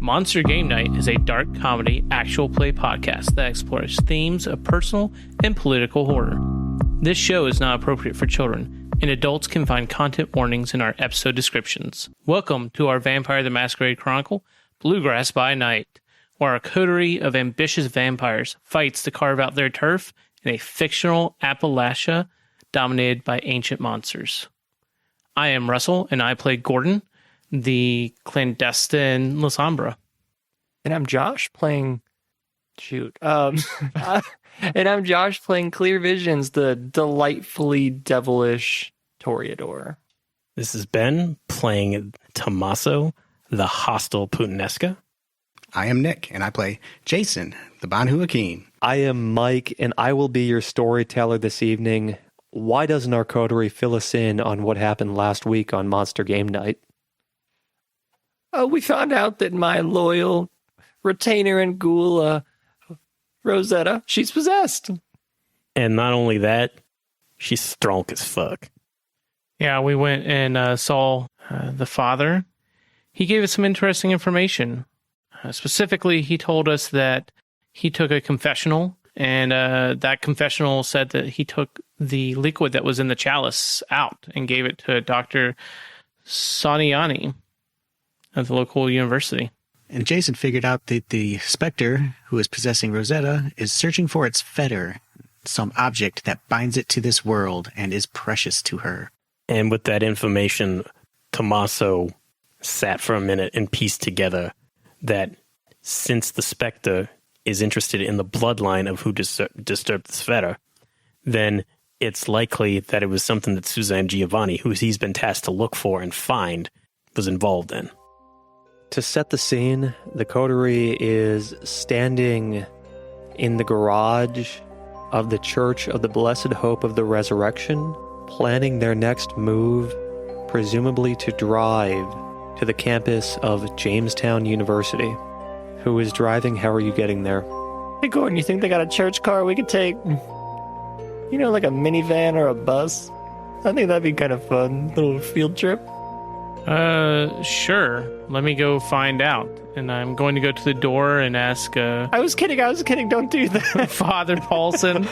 Monster Game Night is a dark comedy actual play podcast that explores themes of personal and political horror. This show is not appropriate for children, and adults can find content warnings in our episode descriptions. Welcome to our Vampire the Masquerade Chronicle, Bluegrass by Night, where a coterie of ambitious vampires fights to carve out their turf in a fictional Appalachia dominated by ancient monsters. I am Russell, and I play Gordon, the clandestine Lasombra. And I'm Josh playing... and I'm Josh playing Clear Visions, the delightfully devilish Toreador. This is Ben playing Tommaso, the hostile Putinesca. I am Nick, and I play Jason, the Banhu Akeem. I am Mike, and I will be your storyteller this evening. Why doesn't our coterie fill us in on what happened last week on Monster Game Night? We found out that my loyal retainer and ghoul, Rosetta, she's possessed. And not only that, she's strong as fuck. Yeah, we went and saw the father. He gave us some interesting information. Specifically, he told us that he took a confessional, and that confessional said that he took the liquid that was in the chalice out and gave it to Dr. Sonianni at the local university. And Jason figured out that the specter who is possessing Rosetta is searching for its fetter, some object that binds it to this world and is precious to her. And with that information, Tommaso sat for a minute and pieced together that since the specter is interested in the bloodline of who disturbed this fetter, then it's likely that it was something that Suzanne Giovanni, who he's been tasked to look for and find, was involved in. To set the scene, the coterie is standing in the garage of the Church of the Blessed Hope of the Resurrection, planning their next move, presumably to drive to the campus of Jamestown University. Who is driving? How are you getting there? Hey, Gordon, you think they got a church car we could take? You know, like a minivan or a bus? I think that'd be kind of fun. Little field trip. Sure. Let me go find out. And I'm going to go to the door and ask, I was kidding. Don't do that. Father Paulson.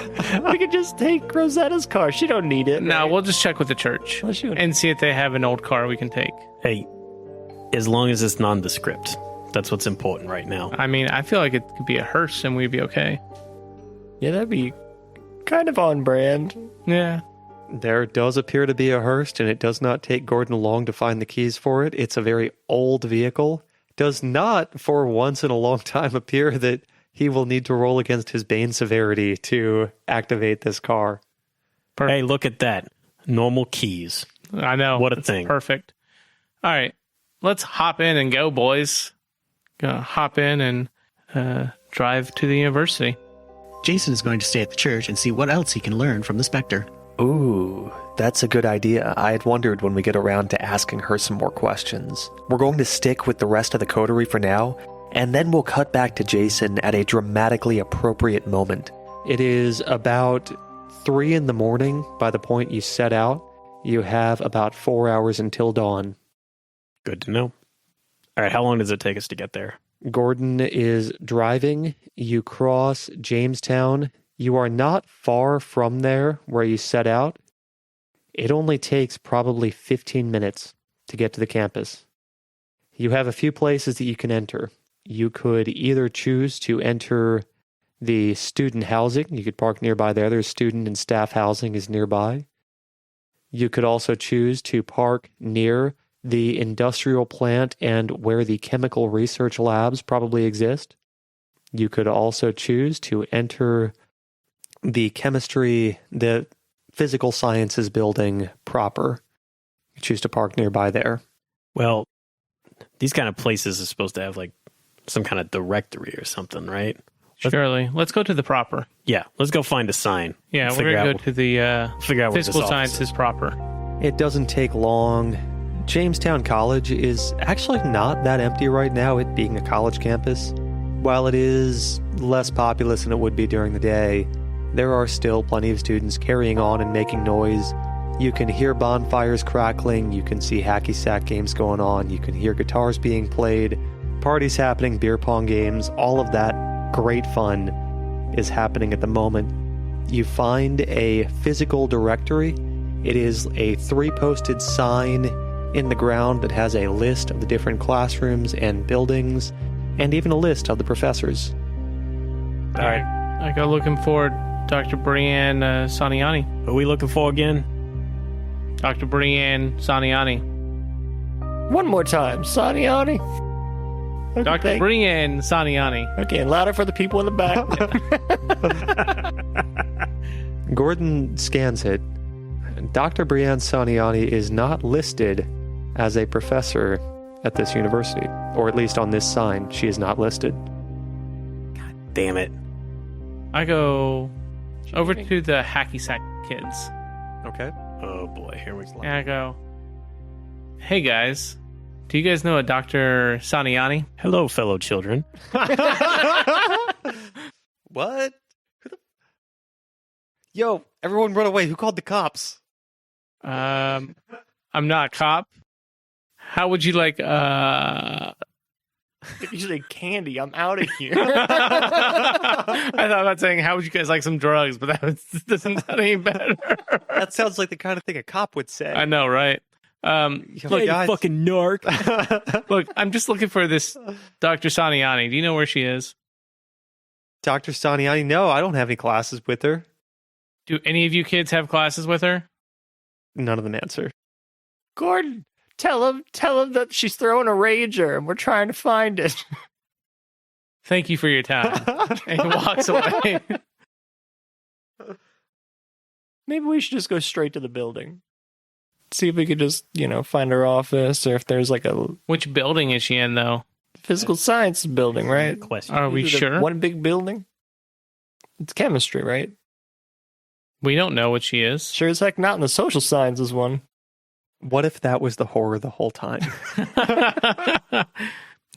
We could just take Rosetta's car. She don't need it. No, we'll just check with the church and see if they have an old car we can take. Hey, as long as it's nondescript. That's what's important right now. I mean, I feel like it could be a hearse and we'd be okay. Yeah, that'd be kind of on brand. Yeah. There does appear to be a hearse, and it does not take Gordon long to find the keys for it. It's a very old vehicle. Does not, for once in a long time, appear that he will need to roll against his Bane severity to activate this car. Hey, look at that. Normal keys. I know. What a thing. Perfect. All right. Let's hop in and go, boys. Gonna hop in and drive to the university. Jason is going to stay at the church and see what else he can learn from the specter. Ooh, that's a good idea. I had wondered when we get around to asking her some more questions. We're going to stick with the rest of the coterie for now, and then we'll cut back to Jason at a dramatically appropriate moment. It is about 3 a.m. by the point you set out. You have about 4 hours until dawn. Good to know. All right, how long does it take us to get there? Gordon is driving. You cross Jamestown. You are not far from there where you set out. It only takes probably 15 minutes to get to the campus. You have a few places that you can enter. You could either choose to enter the student housing. You could park nearby there. There's student and staff housing is nearby. You could also choose to park near the industrial plant and where the chemical research labs probably exist. You could also choose to enter the physical sciences building proper. You choose to park nearby there. Well, these kind of places are supposed to have like some kind of directory or something, right? Surely. Let's go to the proper. Yeah, let's go find a sign. Yeah, we're going to go to the physical sciences proper. It doesn't take long. Jamestown College is actually not that empty right now, it being a college campus. While it is less populous than it would be during the day, there are still plenty of students carrying on and making noise. You can hear bonfires crackling, you can see hacky sack games going on, you can hear guitars being played, Parties happening, beer pong games, all of that great fun is happening at the moment. You find a physical directory. It is a 3-posted sign in the ground that has a list of the different classrooms and buildings, and even a list of the professors. All right. I go looking for Dr. Brianne Sonianni. Who are we looking for again? Dr. Brianne Sonianni. One more time, Sonianni. Okay, Dr. Brianne Sonianni. Okay, and louder for the people in the back. Gordon scans it. Dr. Brianne Sonianni is not listed as a professor at this university, or at least on this sign, she is not listed. Damn it. I go over to the hacky sack kids. Okay. Oh boy, here we go. And I go, hey guys, do you guys know a Dr. Sonianni? Hello, fellow children. What? Yo, everyone run away. Who called the cops? I'm not a cop. How would you like, If you say candy, I'm out of here. I thought about saying, how would you guys like some drugs? But that doesn't sound any better. That sounds like the kind of thing a cop would say. I know, right? Look, You fucking narc. Look, I'm just looking for this Dr. Sonianni. Do you know where she is? Dr. Sonianni, no, I don't have any classes with her. Do any of you kids have classes with her? None of them answer. Gordon, tell him that she's throwing a rager and we're trying to find it. Thank you for your time. And he walks away. Maybe we should just go straight to the building. See if we could just, find her office, or if there's like a Which building is she in, though? physical science building, right? Question. Are we Is it sure? one big building? It's chemistry, right? We don't know what she is. Sure as heck not in the social sciences one. What if that was the horror the whole time?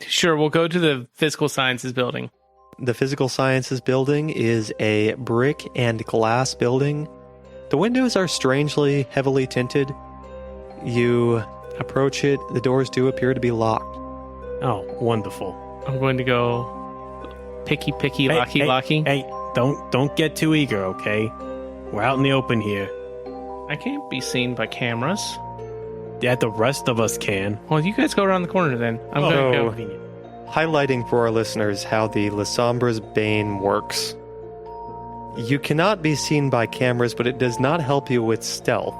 Sure, we'll go to the physical sciences building. The physical sciences building is a brick and glass building. The windows are strangely heavily tinted. You approach it, the doors do appear to be locked. Oh, wonderful. I'm going to go picky, locky. Hey, don't get too eager, okay? We're out in the open here. I can't be seen by cameras. Yeah, the rest of us can. Well, you guys go around the corner then. I'm going to go. Highlighting for our listeners how the La Sombra's Bane works. You cannot be seen by cameras, but it does not help you with stealth.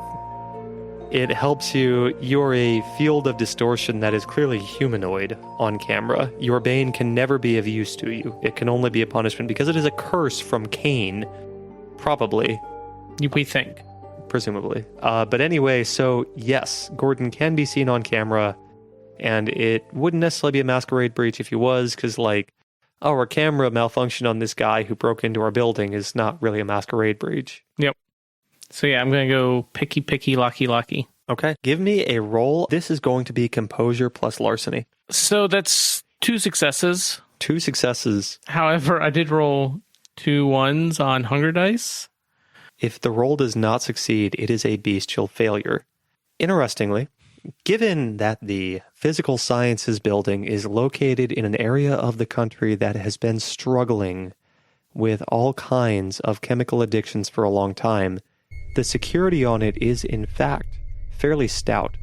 It helps you. You're a field of distortion that is clearly humanoid on camera. Your Bane can never be of use to you. It can only be a punishment because it is a curse from Cain. Probably. We think. Presumably. But anyway, so yes, Gordon can be seen on camera, and it wouldn't necessarily be a masquerade breach if he was, because, our camera malfunction on this guy who broke into our building is not really a masquerade breach. Yep. So yeah, I'm going to go picky, locky. Okay. Give me a roll. This is going to be composure plus larceny. So that's 2 successes. 2 successes. However, I did roll 2 1s on hunger dice. If the roll does not succeed, it is a bestial failure. Interestingly, given that the physical sciences building is located in an area of the country that has been struggling with all kinds of chemical addictions for a long time, the security on it is, in fact, fairly stout.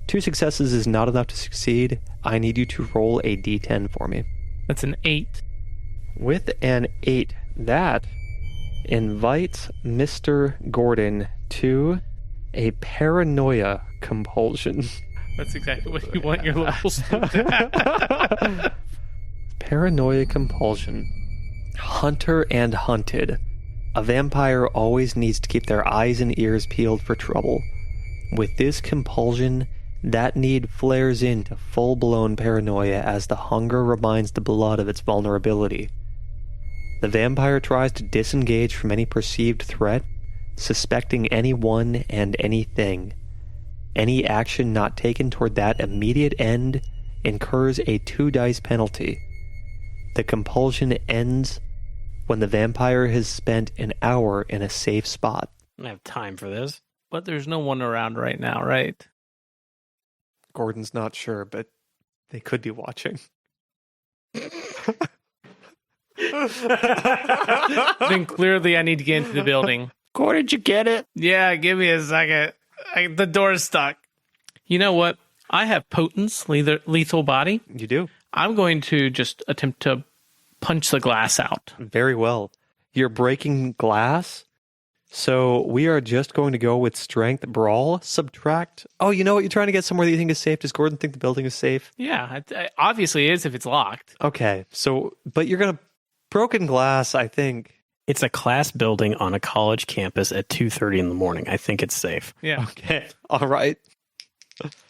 2 successes is not enough to succeed. I need you to roll a d10 for me. That's an 8. With an 8, that invites Mr. Gordon to a paranoia compulsion. That's exactly what you want your levels to. Paranoia compulsion. Hunter and hunted. A vampire always needs to keep their eyes and ears peeled for trouble. With this compulsion, that need flares into full-blown paranoia as the hunger reminds the blood of its vulnerability. The vampire tries to disengage from any perceived threat, suspecting anyone and anything. Any action not taken toward that immediate end incurs a 2 dice penalty. The compulsion ends when the vampire has spent an hour in a safe spot. I don't have time for this. But there's no one around right now, right? Gordon's not sure, but they could be watching. Then clearly I need to get into the building. Core, did you get it? Yeah, give me a second. The door's stuck. You know what? I have Potent's lethal body. You do. I'm going to just attempt to punch the glass out. Very well. You're breaking glass. So we are just going to go with strength brawl, subtract. Oh, you know what? You're trying to get somewhere that you think is safe. Does Gordon think the building is safe? Yeah, it obviously is if it's locked. Okay. So, but you're going to broken glass, I think. It's a class building on a college campus at 2:30 in the morning. I think it's safe. Yeah. Okay. All right.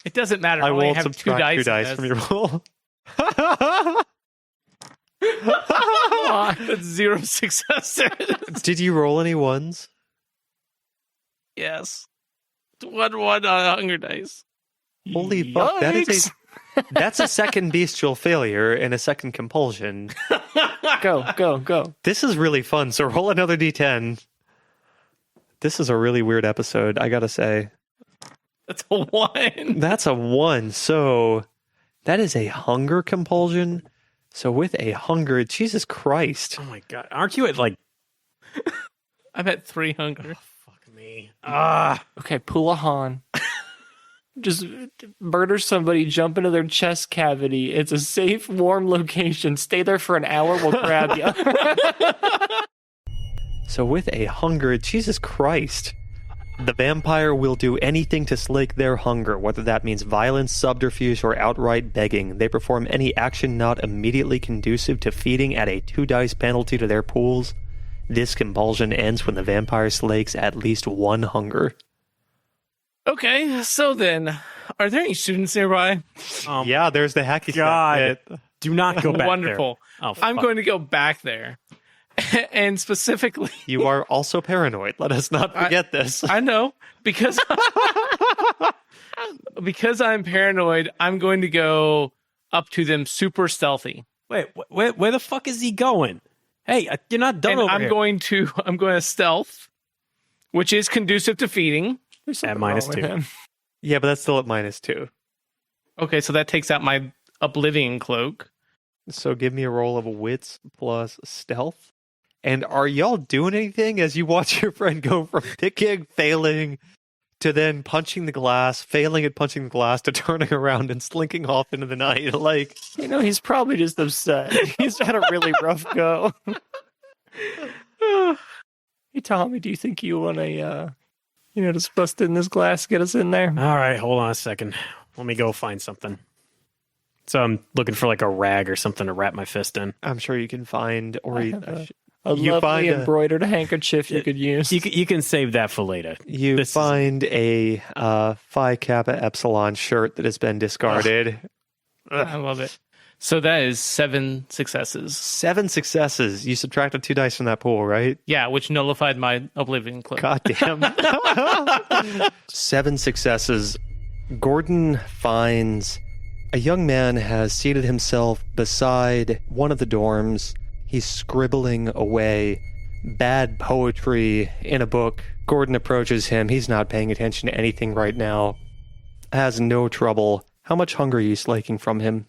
It doesn't matter. I only will have subtract 2 dice from your roll. That's 0 successes. Did you roll any ones? Yes. 1 on hunger dice. Holy fuck! That's a second bestial failure and a second compulsion. Go. This is really fun. So roll another d10. This is a really weird episode, I gotta say. That's a 1. That's a 1. So that is a hunger compulsion. So with a hunger, Jesus Christ. Oh my god. Aren't you at like... I'm at 3 hunger. Fuck me. Okay, pull a Han. Just murder somebody, jump into their chest cavity. It's a safe, warm location. Stay there for an hour, we'll grab you. So with a hunger, Jesus Christ. The vampire will do anything to slake their hunger, whether that means violence, subterfuge, or outright begging. They perform any action not immediately conducive to feeding at a 2 dice penalty to their pools. This compulsion ends when the vampire slakes at least 1 hunger. Okay, so then, are there any students nearby? Yeah, there's the hacky God. sack. Do not go back Wonderful. there. Oh, I'm fuck. going to go back there. And specifically... You are also paranoid. Let us not forget this. I know, because I'm paranoid, I'm going to go up to them super stealthy. Wait, where the fuck is he going? Hey, you're not done And over I'm here. going to stealth, which is conducive to feeding. There's At something wrong with -2. him. Yeah, but that's still at -2. Okay, so that takes out my Oblivion cloak. So give me a roll of wits plus stealth. And are y'all doing anything as you watch your friend go from picking, failing, to then punching the glass, failing at punching the glass, to turning around and slinking off into the night? Like, He's probably just upset. He's had a really rough go. Hey, Tommy, do you think you want to, just bust in this glass, get us in there? All right, hold on a second. Let me go find something. So I'm looking for like a rag or something to wrap my fist in. I'm sure you can find, or I you, have a you lovely find a- embroidered handkerchief you could use. You can save that for later. you This is- find a Phi Kappa Epsilon shirt that has been discarded. I love it. So that is 7 successes. 7 successes. You subtracted 2 dice from that pool, right? Yeah, which nullified my Oblivion cloak. God damn. 7 successes. Gordon finds a young man has seated himself beside one of the dorms. He's scribbling away bad poetry in a book. Gordon approaches him. He's not paying attention to anything right now. Has no trouble. How much hunger are you slaking from him?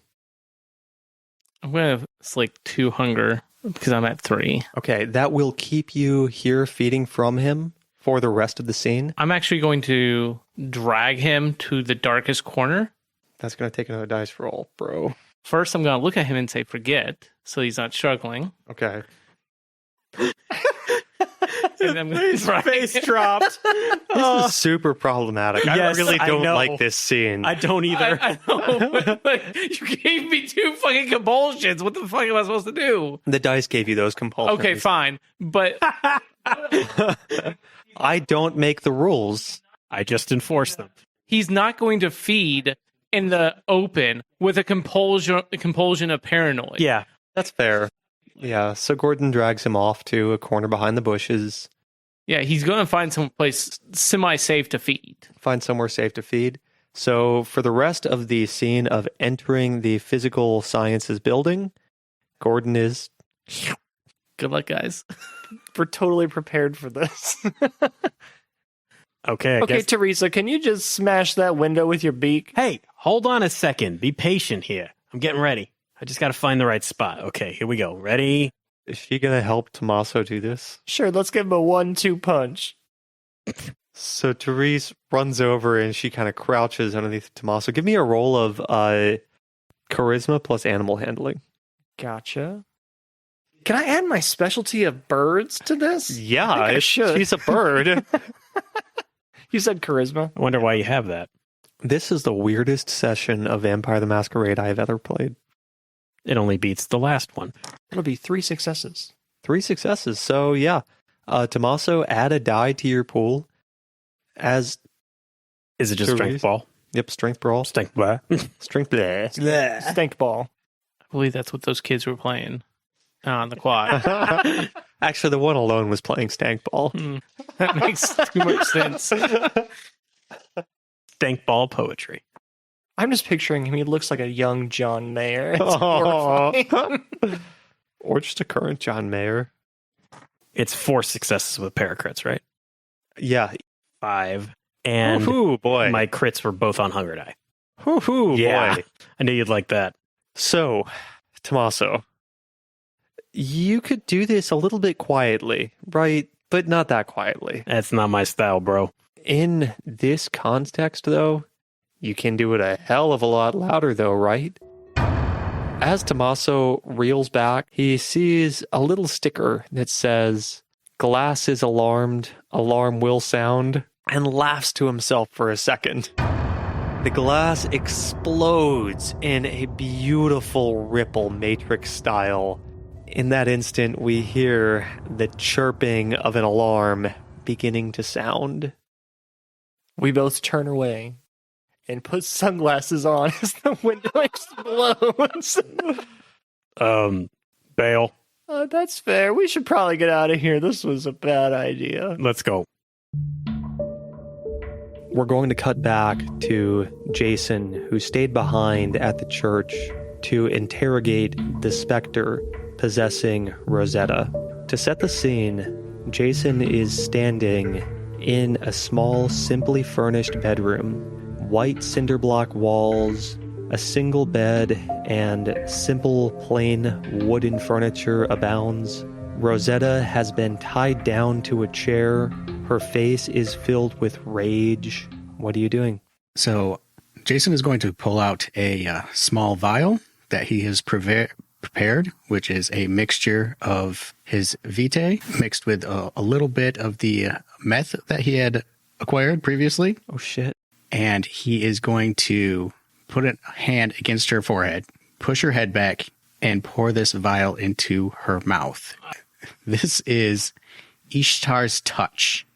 I'm going to slake 2 hunger because I'm at 3. Okay, that will keep you here feeding from him for the rest of the scene. I'm actually going to drag him to the darkest corner. That's going to take another dice roll, bro. First, I'm going to look at him and say, forget, so he's not struggling. Okay. And I'm going to Face dropped. This is super problematic. I Yes, really I don't know. like this scene. I don't either. I know, but, like, you gave me 2 fucking compulsions. What the fuck am I supposed to do? The dice gave you those compulsions. Okay, fine. But I don't make the rules. I just enforce them. he's not going to feed in the open with a compulsion of paranoid. Yeah. That's fair. Yeah, so Gordon drags him off to a corner behind the bushes, Yeah, he's going to find some place semi-safe to feed. find somewhere safe to feed. So for the rest of the scene of entering the physical sciences building, Gordon is... Good luck, guys. We're totally prepared for this. Okay. I Okay, guess- Teresa, can you just smash that window with your beak? Hey, hold on a second. Be patient here. I'm getting ready. I just got to find the right spot. Okay, here we go. Ready? Is she going to help Tommaso do this? Sure, let's give him a 1-2 punch. So Therese runs over and she kind of crouches underneath Tommaso. Give me a roll of charisma plus animal handling. Gotcha. Can I add my specialty of birds to this? Yeah, I should. She's a bird. You said charisma. I wonder why you have that. This is the weirdest session of Vampire the Masquerade I have ever played. It only beats the last one. It'll be 3 successes. 3 successes. So yeah, Tommaso, add a die to your pool. As Is it just Therese? strength ball? Yep, strength brawl. Strength ball. Strength bleh. Stank ball. I believe that's what those kids were playing on the quad. Actually, the one alone was playing stank ball. That makes too much sense. Stank ball poetry. I'm just picturing him. He looks like a young John Mayer. It's Aw. horrifying. Or just a current John Mayer. It's 4 successes with paracrits, right? Yeah. 5. And Woohoo, boy. my crits were both on Hunger Die. Woohoo, Yeah. boy. I knew you'd like that. So, Tommaso, you could do this a little bit quietly, right? But not that quietly. That's not my style, bro. In this context, though, you can do it a hell of a lot louder, though, right? As Tommaso reels back, he sees a little sticker that says, "Glass is alarmed, alarm will sound," and laughs to himself for a second. The glass explodes in a beautiful ripple matrix style. In that instant, we hear the chirping of an alarm beginning to sound. We both turn away and put sunglasses on as the window explodes. Bail. That's fair. We should probably get out of here. This was a bad idea. Let's go. We're going to cut back to Jason, who stayed behind at the church to interrogate the specter possessing Rosetta. To set the scene, Jason is standing in a small, simply furnished bedroom. White cinder block walls, a single bed, and simple, plain wooden furniture abounds. Rosetta has been tied down to a chair. Her face is filled with rage. What are you doing? So Jason is going to pull out a small vial that he has prepared, which is a mixture of his vitae mixed with a little bit of the meth that he had acquired previously. Oh, shit. And he is going to put a hand against her forehead, push her head back, and pour this vial into her mouth. This is Ishtar's touch.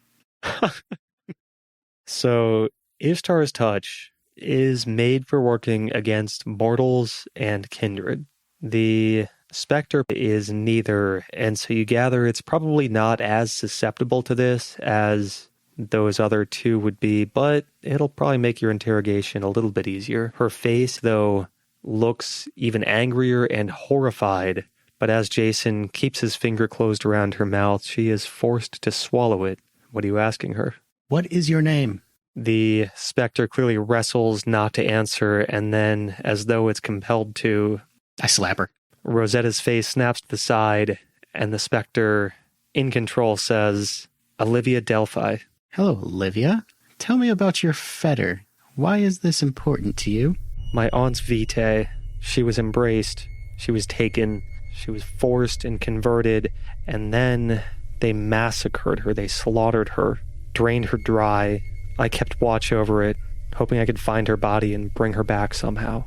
So, Ishtar's touch is made for working against mortals and kindred. The specter is neither, and so you gather it's probably not as susceptible to this as those other two would be, but it'll probably make your interrogation a little bit easier. Her face, though, looks even angrier and horrified, but as Jason keeps his finger closed around her mouth, she is forced to swallow it. What are you asking her? What is your name? The specter clearly wrestles not to answer, and then, as though it's compelled to, I slap her. Rosetta's face snaps to the side, and the specter, in control, says, "Olivia Delphi." Hello, Olivia. Tell me about your fetter. Why is this important to you? My aunt's vitae. She was embraced. She was taken. She was forced and converted, and then they massacred her. They slaughtered her, drained her dry. I kept watch over it, hoping I could find her body and bring her back somehow.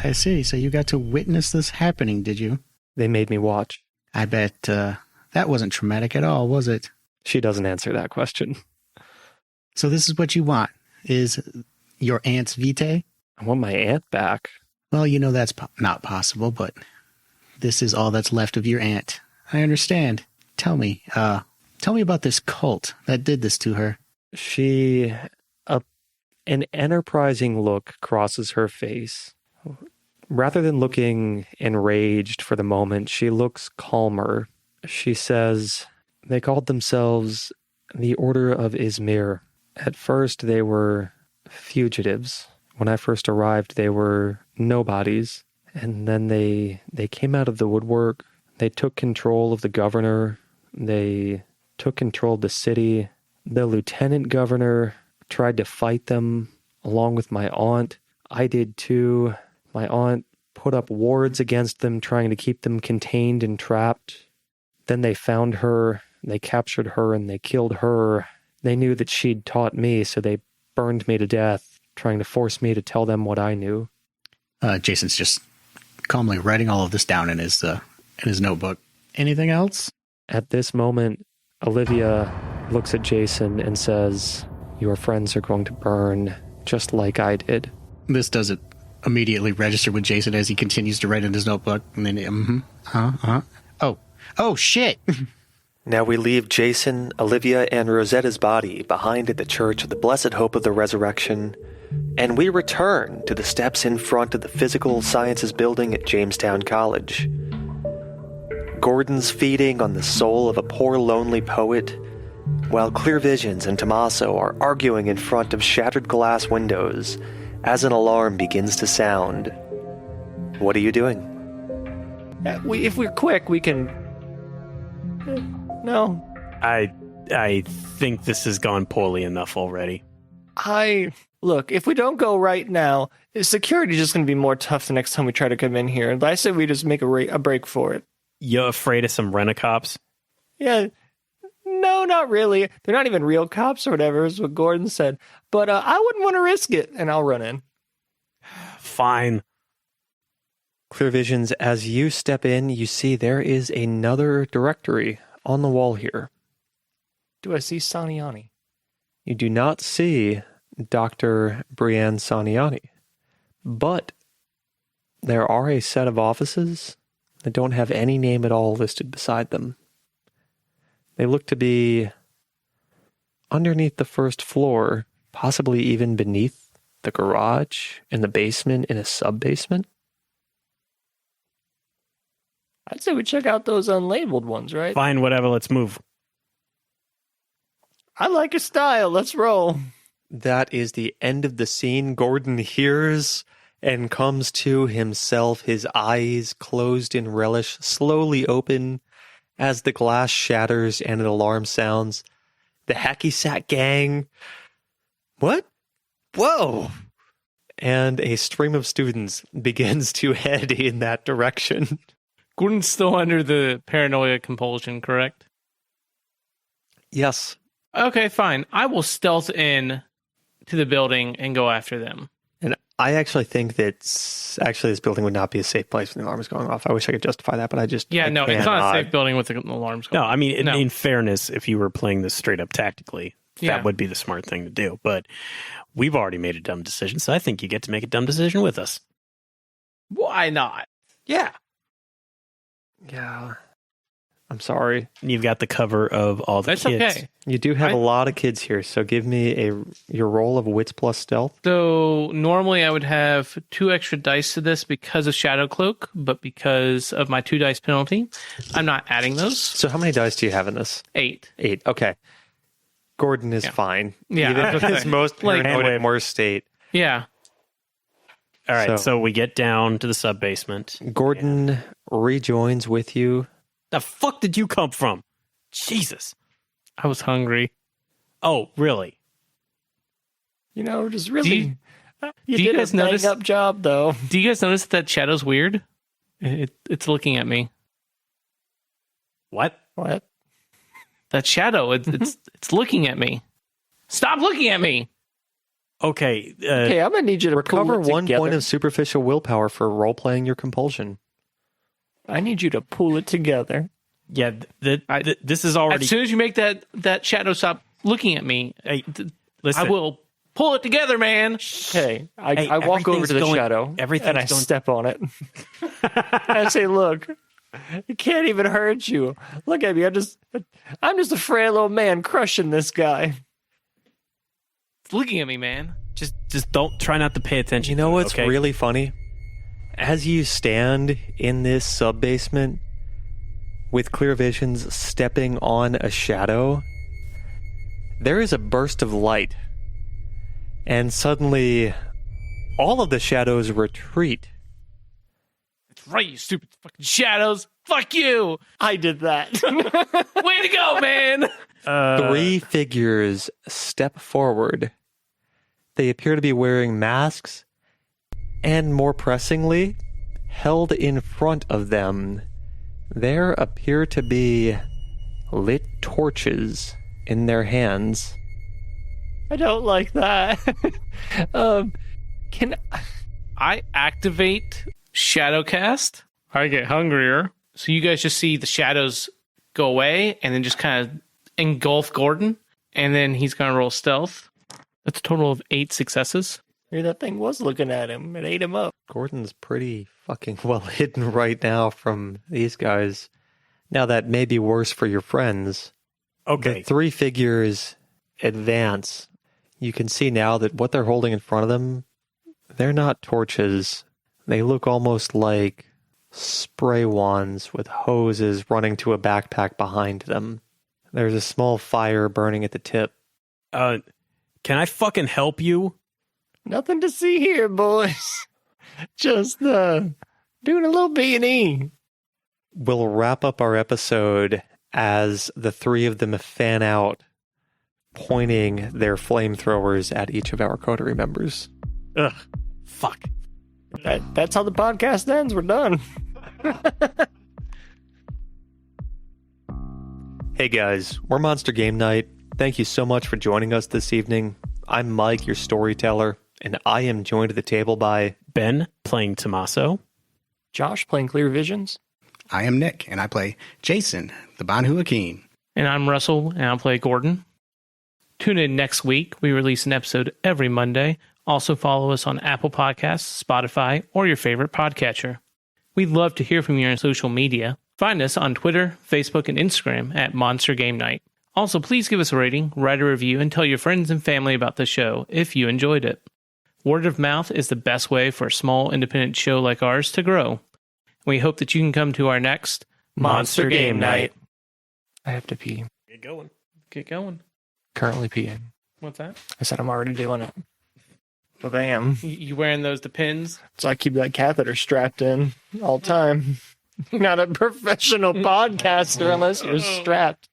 I see. So you got to witness this happening, did you? They made me watch. I bet that wasn't traumatic at all, was it? She doesn't answer that question. So this is what you want, is your aunt's vitae? I want my aunt back. Well, you know that's not possible, but this is all that's left of your aunt. I understand. Tell me about this cult that did this to her. An enterprising look crosses her face. Rather than looking enraged for the moment, she looks calmer. She says, "They called themselves the Order of Izmir. At first, they were fugitives. When I first arrived, they were nobodies. And then they came out of the woodwork. They took control of the governor. They took control of the city. The lieutenant governor tried to fight them along with my aunt. I did too. My aunt put up wards against them, trying to keep them contained and trapped. Then they found her, they captured her, and they killed her. They knew that she'd taught me, so they burned me to death, trying to force me to tell them what I knew. Jason's just calmly writing all of this down in his notebook. Anything else? At this moment, Olivia looks at Jason and says, "Your friends are going to burn just like I did." This doesn't immediately register with Jason as he continues to write in his notebook. And then, Oh, shit. Now we leave Jason, Olivia, and Rosetta's body behind at the Church of the Blessed Hope of the Resurrection, and we return to the steps in front of the Physical Sciences building at Jamestown College. Gordon's feeding on the soul of a poor lonely poet, while Clear Visions and Tommaso are arguing in front of shattered glass windows as an alarm begins to sound. What are you doing? If we're quick, we can... No. I think this has gone poorly enough already. Look, if we don't go right now, security is just going to be more tough the next time we try to come in here. I say we just make a break for it. You're afraid of some rent-a-cops? Yeah. No, not really. They're not even real cops or whatever, is what Gordon said. But I wouldn't want to risk it, and I'll run in. Fine. Clear Visions, as you step in, you see there is another directory on the wall here. Do I see Sonianni? You do not see Dr. Brianne Sonianni, but there are a set of offices that don't have any name at all listed beside them. They look to be underneath the first floor, possibly even beneath the garage, in the basement, in a sub-basement. I'd say we check out those unlabeled ones, right? Fine, whatever, let's move. I like your style. Let's roll. That is the end of the scene. Gordon hears and comes to himself, his eyes closed in relish, slowly open as the glass shatters and an alarm sounds. The hacky sack gang. What? Whoa! And a stream of students begins to head in that direction. Gordon's still under the paranoia compulsion, correct? Yes. Okay, fine. I will stealth in to the building and go after them. And I actually think that this building would not be a safe place when the alarm is going off. I wish I could justify that, but I just... Yeah, I no, it's cannot. not a safe building with the alarms going No, I mean, No. in fairness, if you were playing this straight up tactically, Yeah. that would be the smart thing to do. But we've already made a dumb decision, so I think you get to make a dumb decision with us. Why not? Yeah. Yeah. I'm sorry. You've got the cover of all the That's kids. okay. You do have a lot of kids here, so give me your roll of wits plus stealth. So normally I would have 2 extra dice to this because of Shadow Cloak, but because of my 2 dice penalty, I'm not adding those. So how many dice do you have in this? 8. 8. Okay. Gordon is fine. Yeah, Even I was in gonna his say, most like- paranoid and worst state. Yeah. All right, So- so we get down to the sub-basement. Gordon rejoins with you. The fuck did you come from? Jesus. I was hungry. Oh, really? You know, just really... You do you did guys a notice- bang-up job, though. Do you guys notice that shadow's weird? It's looking at me. What? What? That shadow, it's looking at me. Stop looking at me! Okay. Okay, I'm going to need you to Recover pull it 1 together. point of superficial willpower for role-playing your compulsion. I need you to pull it together. Yeah, this is already... As soon as you make that shadow stop looking at me, Hey, listen. I will pull it together, man. Okay, Hey, I walk over everything's to the going- shadow everything's and I going- step on it. I say, look, it can't even hurt you. Look at me. I'm just a frail old man crushing this guy. It's looking at me, man. Just don't try not to pay attention. You know to it, what's okay? really funny? As you stand in this sub-basement with Clear Visions stepping on a shadow, there is a burst of light. And suddenly, all of the shadows retreat. That's right, you stupid fucking shadows. Fuck you. I did that. Way to go, man. 3 figures step forward. They appear to be wearing masks, and more pressingly, held in front of them, there appear to be lit torches in their hands. I don't like that. Can I activate Shadowcast. I get hungrier. So you guys just see the shadows go away and then just kind of engulf Gordon. And then he's going to roll stealth. That's a total of 8 successes. Maybe that thing was looking at him and ate him up. Gordon's pretty fucking well hidden right now from these guys. Now that may be worse for your friends. Okay. The 3 figures advance. You can see now that what they're holding in front of them, they're not torches. They look almost like spray wands with hoses running to a backpack behind them. There's a small fire burning at the tip. Can I fucking help you? Nothing to see here, boys. Just doing a little B&E. We'll wrap up our episode as the 3 of them fan out, pointing their flamethrowers at each of our coterie members. Ugh. Fuck. That's how the podcast ends. We're done. Hey guys, we're Monster Game Night. Thank you so much for joining us this evening. I'm Mike, your storyteller, and I am joined at the table by Ben, playing Tommaso. Josh playing Clear Visions. I am Nick, and I play Jason, the Banhu Akeem. And I'm Russell, and I'll play Gordon. Tune in next week. We release an episode every Monday. Also follow us on Apple Podcasts, Spotify, or your favorite podcatcher. We'd love to hear from you on social media. Find us on Twitter, Facebook, and Instagram at Monster Game Night. Also, please give us a rating, write a review, and tell your friends and family about the show if you enjoyed it. Word of mouth is the best way for a small independent show like ours to grow. We hope that you can come to our next Monster Game Night. I have to pee. Get going. Get going. Currently peeing. What's that? I said I'm already doing it. But I am. You wearing those Depends? So I keep that catheter strapped in all the time. You're not a professional podcaster unless you're strapped.